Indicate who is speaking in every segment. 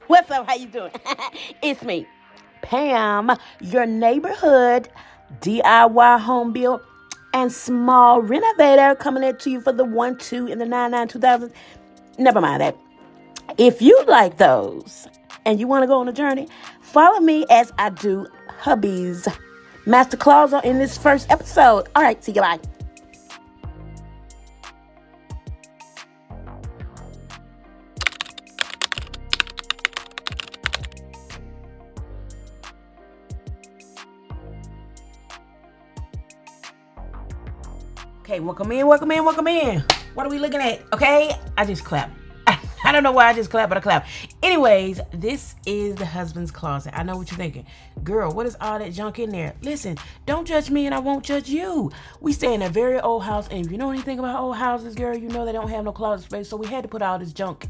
Speaker 1: What's up? How you doing? It's me, Pam, your neighborhood DIY home build and small renovator, coming at to you for the 1, 2, and the 99 2000s. Never mind that. If you like those and you want to go on a journey, follow me as I do hubby's master clause in this first episode. All right, see you. Bye. Okay, welcome in. What are we looking at? Okay, I just clapped. I don't know why I just clapped, but I clapped. Anyways, this is the husband's closet. I know what you're thinking. Girl, what is all that junk in there? Listen, don't judge me and I won't judge you. We stay in a very old house, and if you know anything about old houses, girl, you know they don't have no closet space, so we had to put all this junk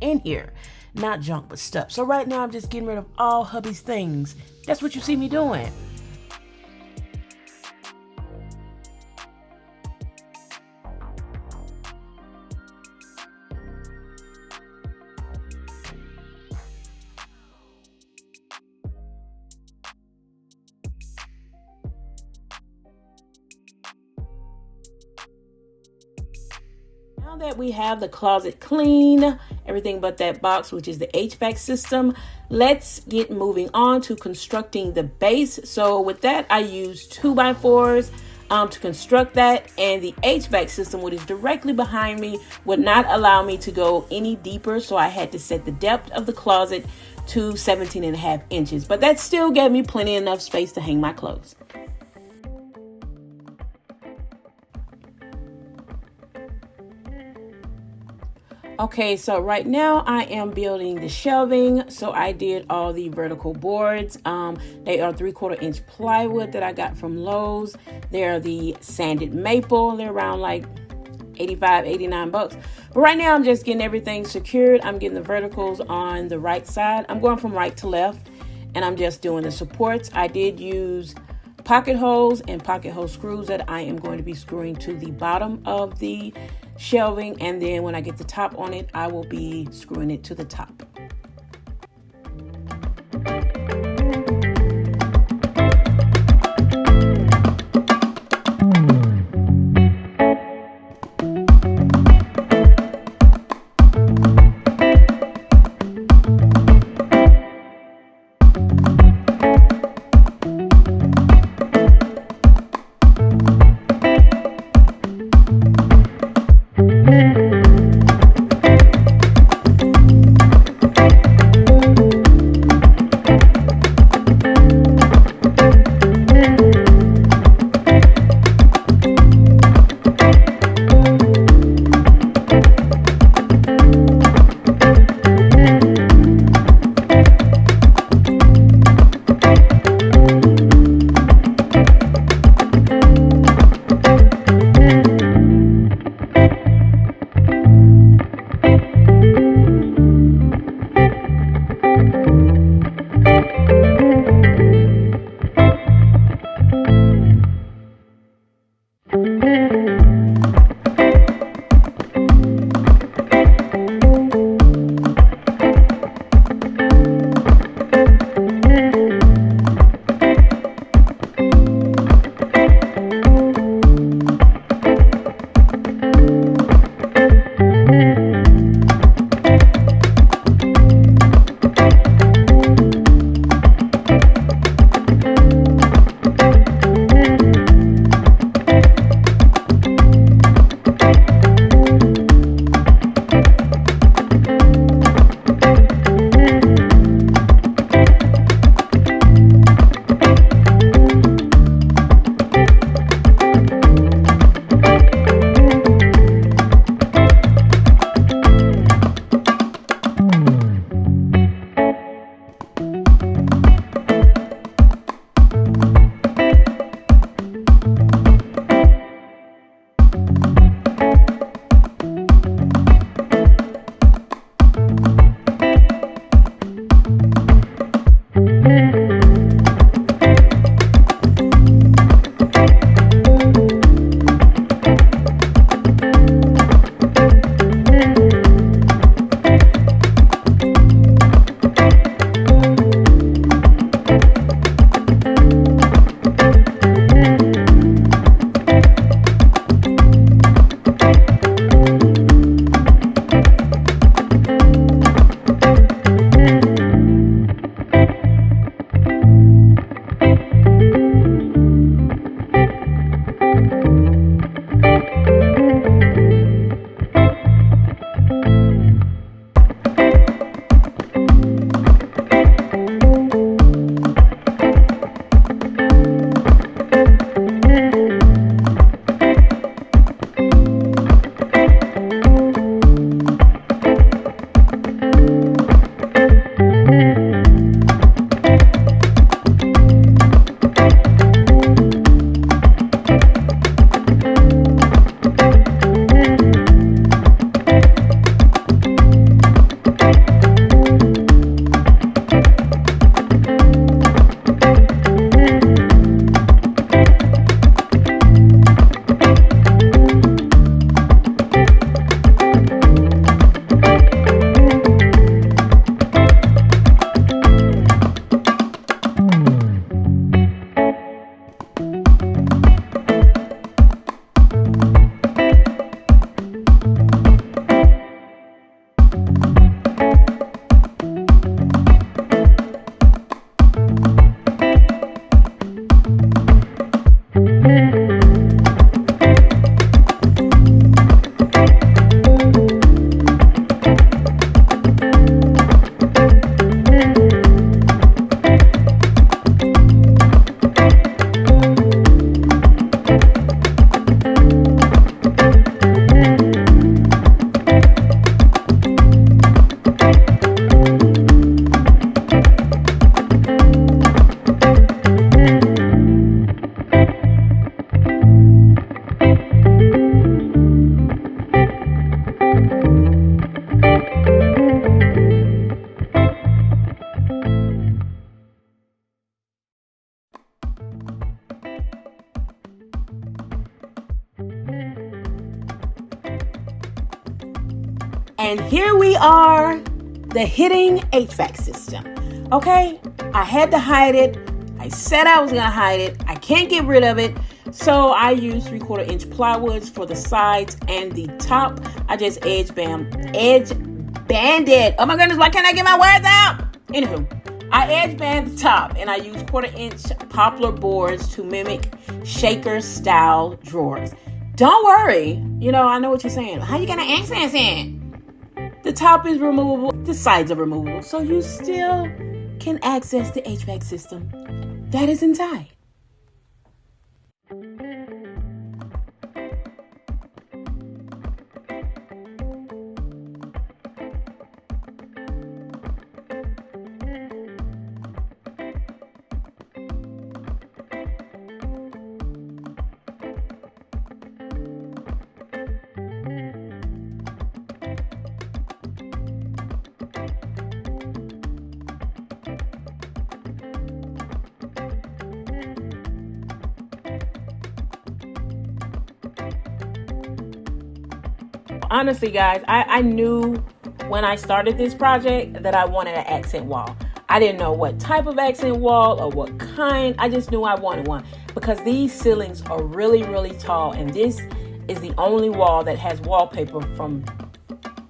Speaker 1: in here. Not junk, but stuff. So right now, I'm just getting rid of all hubby's things. That's what you see me doing. Now that we have the closet clean, everything but that box, which is the HVAC system, let's get moving on to constructing the base. So with that, I used 2x4s to construct that, and the HVAC system, which is directly behind me, would not allow me to go any deeper, so I had to set the depth of the closet to 17.5 inches, but that still gave me plenty enough space to hang my clothes. Okay, so right now I am building the shelving. So I did all the vertical boards. They are 3/4 inch plywood that I got from Lowe's. They're the sanded maple. They're around like 85, 89 bucks. But right now I'm just getting everything secured. I'm getting the verticals on the right side. I'm going from right to left, and I'm just doing the supports. I did use pocket holes and pocket hole screws that I am going to be screwing to the bottom of the shelving, and then when I get the top on it, I will be screwing it to the top. And here we are, the hitting HVAC system. Okay, I had to hide it. I said I was gonna hide it. I can't get rid of it. So I used 3/4 inch plywoods for the sides and the top. I just edge banded. Oh my goodness, why can't I get my words out? Anywho, I edge band the top and I use 1/4 inch poplar boards to mimic shaker style drawers. Don't worry. You know, I know what you're saying. How you gonna access it? The top is removable, the sides are removable, so you still can access the HVAC system that is inside. Honestly, guys, I knew when I started this project that I wanted an accent wall. I didn't know what type of accent wall or what kind. I just knew I wanted one because these ceilings are really, really tall. And this is the only wall that has wallpaper from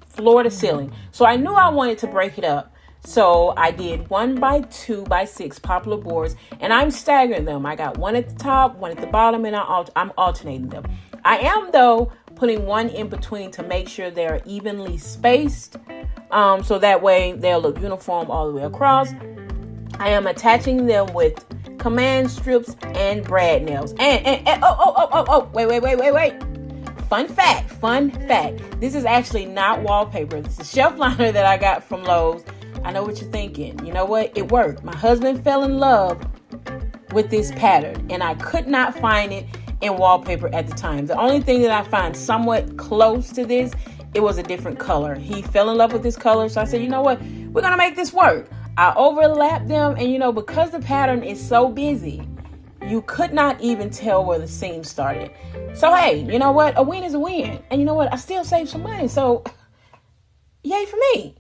Speaker 1: floor to ceiling. So I knew I wanted to break it up. So I did 1 by 2 by 6 poplar boards and I'm staggering them. I got one at the top, one at the bottom, and I'm alternating them. I am, though, putting one in between to make sure they're evenly spaced. So that way they'll look uniform all the way across. I am attaching them with command strips and brad nails. And wait. Fun fact. This is actually not wallpaper. This is shelf liner that I got from Lowe's. I know what you're thinking. You know what? It worked. My husband fell in love with this pattern and I could not find it in wallpaper at the time. The only thing that I find somewhat close to this, it was a different color. He fell in love with this color, so I said, you know what, we're gonna make this work. I overlapped them, and you know, because the pattern is so busy, you could not even tell where the seam started. So hey, you know what, a win is a win. And you know what, I still saved some money, so yay for me.